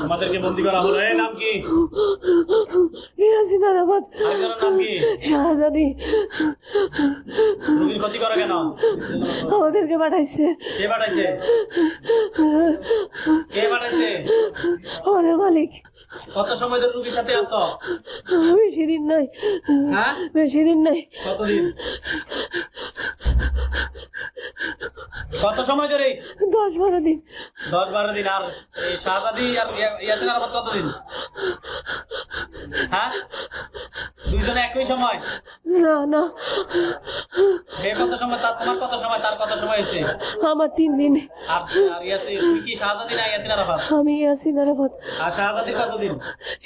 আমাদেরকে বন্দি করা হলো। এই নাম কি? ইয়াসিন আরাফাত। নাম কি? শাহজাদি। রোগীর ক্ষতি করে কেন? আমাদেরকে পাঠাইছে। কে পাঠাইছে? কে পাঠাইছে? আমাদের মালিক। কত সময় ধরে রোগীর সাথে আছো? বেশি দিন নাই। হ্যাঁ, বেশি দিন নাই। কতদিন? কত সময় ধরে? 10-12 দিন। 10-12 দিন। আর এই শাহজাদি আর ইয়াসিন আরাফাত কতদিন? হ্যাঁ, দুইজনে একই সময়? না না, কত সময়? তার তোমার কত সময়, তার কত সময় হয়েছে? আমার 3 দিন। আর ইয়াসিন, তুমি কি শাহজাদি না ইয়াসিন আরাফাত? আমি ইয়াসিন আরাফাত। আর শাহজাদির কতদিন?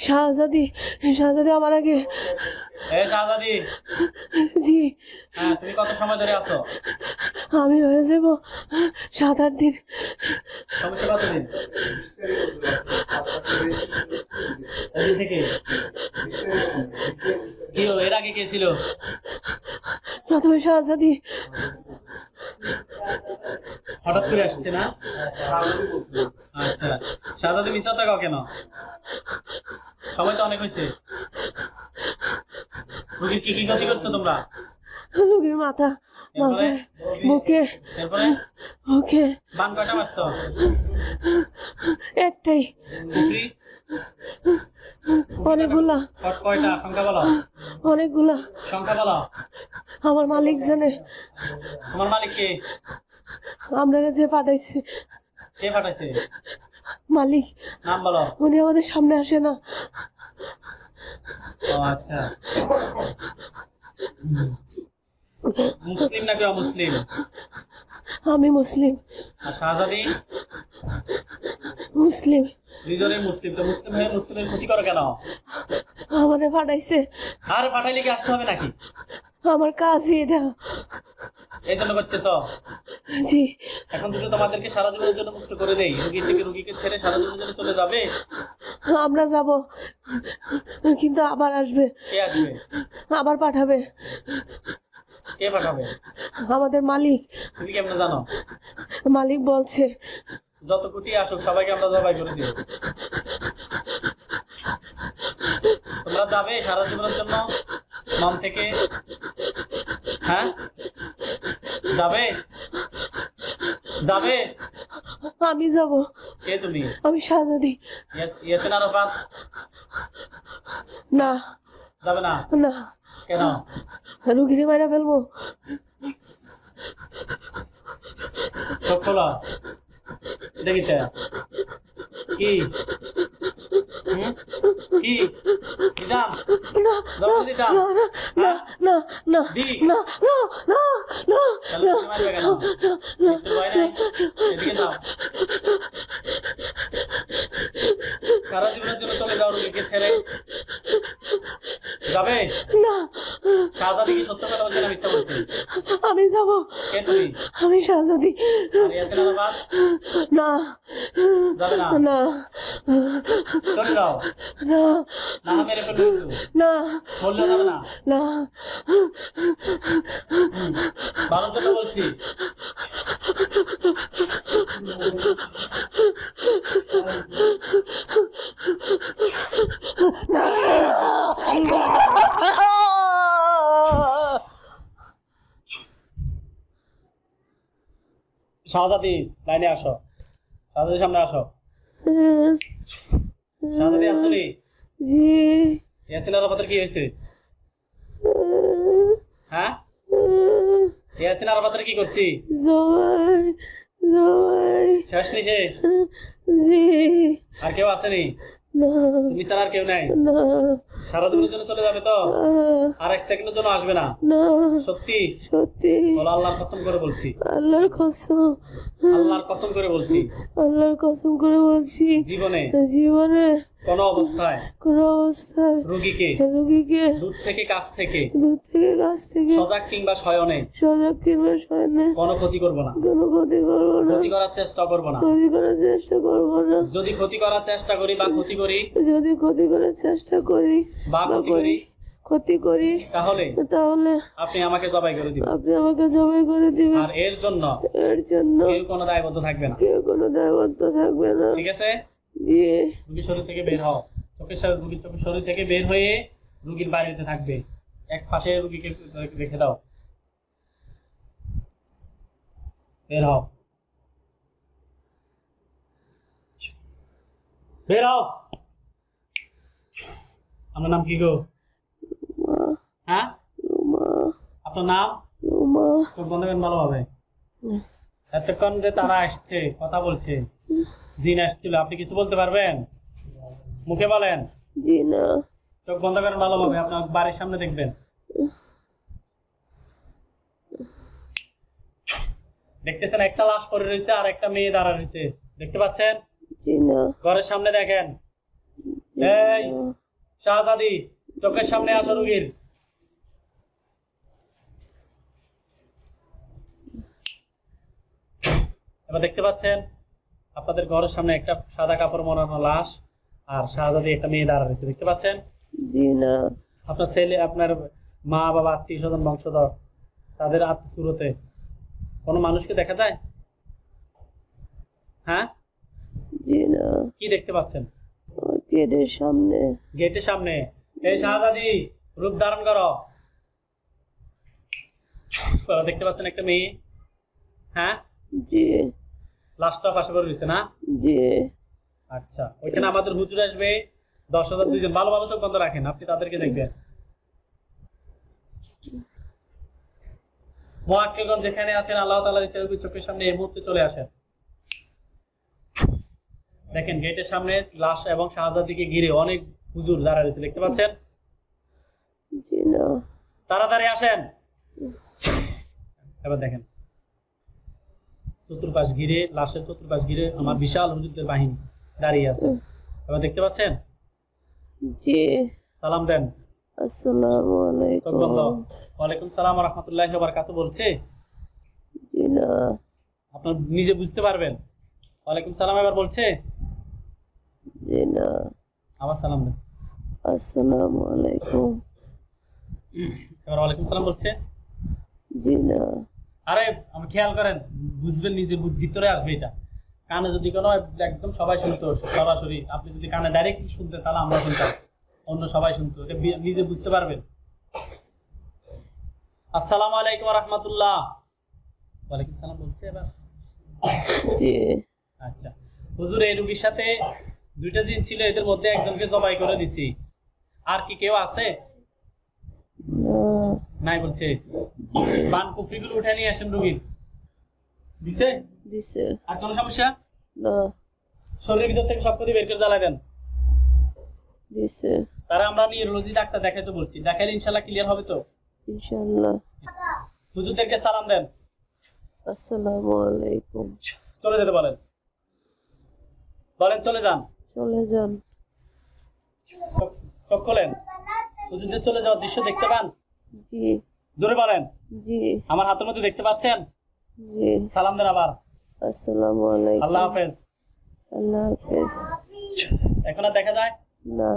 শাহজাদি আমার আগে। এ শাহজাদি। জি। হ্যাঁ, তুমি কত সময় ধরে আছো? আমি হয়ে যাব 7-8 দিন। সমস্যা কতদিন? থেকে কি হলো? এর আগে কে ছিল? প্রথমে শাহজাদি। হঠাৎ করে আসছে না? আচ্ছা, শাহজাদি মিশা থাকো কেন? সময় তো অনেক হয়েছে। রোগীর কি কি ক্ষতি করছো তোমরা? রোগীর মাথা, মাথায়, বুকে, ওকে। বান কয়টা মারছো? একটাই। পুকুরি? অনেকগুলা। কয়টা? সংখ্যা বলো। অনেকগুলা। সংখ্যা বলো। আমার মালিক জানে। তোমার মালিক কে? আমরা যে পাঠাইছি। কে পাঠাইছে? মালিক। নাম বলো। উনি আমাদের সামনে আসে না। ও আচ্ছা। মুসলিম নাকি অমুসলিম? আমি মুসলিম। আর শাহজাদি? মুসলিম। দুইজনে মুসলিম। তো মুসলিম হয়ে মুসলিমের ক্ষতি করো কেন? আমারে পাঠাইছে। আর পাঠাইলে কি আসতে হবে নাকি? আমার কাজই এটা। এই জন্য করতেছ? জি। এখন যদি তোমাদেরকে সারা জীবনের জন্য মুক্ত করে দেই, রোগী থেকে রোগীকে ছেড়ে সারা জীবনের জন্য চলে যাবে? আমরা যাব, কিন্তু আবার আসবে। কে আসবে? আবার পাঠাবে। কে পাঠাবে? আমাদের মালিক। তুমি কেমন জানো? মালিক বলছে। যত কোটি আসুক সবাইকে আমরা জবাই করে দিব। তোমরা যাবে সারা জীবনের জন্য মন থেকে? হ্যাঁ, যাবে? যাবে? আমি যাব। কে তুমি? আমি শাহজাদি। ইয়াসিন আরাফাত? না। যাবে না? না। কেন? রুগীরে মারা ফেলবো। চোখ খোলা। দেখিতে কি? কি দিতাম? না না দিতাম? না না না দি না না না না তাহলে তুমি মারবে কেন? মৃত্যুর ভয় নাই? এদিকে যাও। সারা জীবনের জন্য চলে যাও রোগীকে ছেড়ে। যাবে? না। শাহজাদি কি সত্য কথা বলছে না মিথ্যা বলছে? আমি যাব। কে তুমি? আমি শাহজাদি। আর ইয়াসিন আরাফাত? না। যাবে না? না। চলে যাও। না। না মেরে ফেলবে কিন্তু। না। বললেও যাবে না? না। ভালোর জন্য বলছি। শাহজাদি লাইনে আসো। শাহজাদি সামনে আসো। শাহজাদি আসলি? জি। ইয়াসিন আরাফাতের কি হয়েছে? হ্যাঁ, ইয়াসিন আরাফাতের কি করছি? জবাই জবাই শেষ নি সে? জি। আর কেউ আসেনি? না। তুমি ছাড়া আর কেউ নাই? না। সারা জীবনের জন্য চলে যাবে তো? আর এক সেকেন্ডের জন্য আসবে না? না। সত্যি? সত্যি। বলো, আল্লাহর কসম করে বলছি। আল্লাহর কসম। আল্লাহর কসম করে বলছি আল্লাহর কসম করে বলছি জীবনে জীবনে কোনো অবস্থায় কোনো অবস্থায় রোগীকে রোগীকে দূর থেকে কাছ থেকে দূর থেকে কাছ থেকে সজাগ কিংবা শয়নে সজাগ কিংবা শয়নে কোনো ক্ষতি করব না, কোনো ক্ষতি করবো না, ক্ষতি করার চেষ্টা করব না। ক্ষতি করার চেষ্টা করবো না। যদি ক্ষতি করার চেষ্টা করি বা ক্ষতি করি যদি ক্ষতি করার চেষ্টা করি বা ক্ষতি করি ক্ষতি করি তাহলে তাহলে আপনি আমাকে জবাই করে দিবেন, আপনি আমাকে জবাই করে দিবেন। আর এর জন্য এর জন্য কেউ কোনো দায়বদ্ধ থাকবে না। কেউ কোনো দায়বদ্ধ থাকবে না। ঠিক আছে? জি রুগীর শরীর থেকে বের হও, রুগীর চোখের শরীর থেকে বের হয়ে রুগীর বাড়িতে থাকবে, এক পাশে রুগীকে রেখে দাও। বের হও, বের হও। আপনার নাম কি গো? রুমা হ্যাঁ, রুমা আপনার নাম? রুমা চোখ বন্ধ করেন ভালোভাবে। এতক্ষণ যে তারা আসছে কথা বলছে, জিন আসছিল, আপনি কিছু বলতে পারবেন? মুখে বলেন। জি না চোখ বন্ধ করেন ভালোভাবে, আপনার বাড়ির সামনে দেখবেন। দেখতেছেন একটা লাশ পড়ে রয়েছে আর একটা মেয়ে দাঁড়া রয়েছে, দেখতে পাচ্ছেন? জি না ঘরের সামনে দেখেন। এই শাহজাদি, চোখের সামনে আসো রুগীর। এবার দেখতে পাচ্ছেন আপনাদের ঘরের সামনে একটা সাদা কাপড় মোড়ানো লাশ আর শাহজাদি একটা মেয়ে দাঁড়া রয়েছে, দেখতে পাচ্ছেন? জি না আপনার ছেলে, আপনার মা বাবা, আত্মীয় স্বজন, বংশধর, তাদের সুরতে কোনো মানুষকে দেখা যায়? হ্যাঁ, জি না কি দেখতে পাচ্ছেন? গেটের সামনে গেটের সামনে। এই শাহজাদি, রূপ ধারণ করো। দেখতে পাচ্ছেন একটা মেয়ে? হ্যাঁ, জি লাশটা পাশে পড়ে রয়েছে না? জি আচ্ছা, ওইখানে আমাদের হুজুর আসবে 10,000 দুইজন। ভালো ভালো চোখ বন্ধ রাখেন, আপনি তাদেরকে দেখবেন। মুআক্কিলগণ যেখানে আছেন, আল্লাহ তাআলার ইচ্ছা চোখের সামনে এই মুহূর্তে চলে আসেন। দেখেন গেটের সামনে লাশ এবং শাহজাদিকে ঘিরে অনেক হুজুর দাঁড়া রয়েছে, দেখতে পাচ্ছেন? জি না তাড়াতাড়ি আসেন। এবার দেখেন চতুর্পাশ ঘিরে, লাশের চতুর্পাশ ঘিরে আমার বিশাল হুজুরদের বাহিনী দাঁড়িয়ে আছে। এবার দেখতে পাচ্ছেন? জি সালাম দেন। আসসালামু চোখ বন্ধ। আলাইকুম। ওয়ালাইকুম সালাম ওয়া রাহমাতুল্লাহি ওয়া বারাকাতুহু বলছে, জি না আপনার নিজে বুঝতে পারবেন। ওয়ালাইকুম সালাম এবার বলছে, জি না আবার সালাম দেন। আসসালামু আলাইকুম। এবার ওয়ালাইকুম সালাম বলছে। জি না আরে আমি খেয়াল করেন, বুঝবেন, নিজের ভিতরে আসবে এটা। কানে যদি কোনো একদম সবাই শুনতো সরাসরি, আপনি যদি কানে ডাইরেক্টলি শুনতেন তাহলে আমরা শুনতাম, অন্য সবাই শুনতো, এটা নিজে বুঝতে পারবেন। আসসালামু আলাইকুম ওয়া রাহমাতুল্লাহ। ওয়ালাইকুম সালাম বলছে এবার। জি আচ্ছা হুজুর, এই রোগীর সাথে দুইটা জিন ছিল, এদের মধ্যে একজনকে জবাই করে দিছি, আর কি কেউ আছে? না নাই বলছে। বান কুফরিগুলো উঠে নিয়ে আসেন রোগীর। দিছে? দিছে আর কোনো সমস্যা? না শরীরের ভিতর থেকে সব কিছু বের করে জ্বালাই দেন। দিছে তারা আমরা নিউরোলজি ডাক্তার দেখাইতে বলছি, দেখাইলে ইনশাল্লাহ ক্লিয়ার হবে তো? ইনশাআল্লাহ। হুজুরদেরকে সালাম দেন। আসসালামু আলাইকুম। চলে যেতে বলেন, বলেন চলে যান। চলে যান। চোখ খোলেন, হুজুরদের চলে যাওয়ার দৃশ্য দেখতে পান? জি জোরে বলেন। জি আমার হাতের মধ্যে দেখতে পাচ্ছেন? জি সালাম দেন আবার। আসসালামু আলাইকুম। আল্লাহ হাফেজ। আল্লাহ হাফেজ। এখন আর দেখা যায় না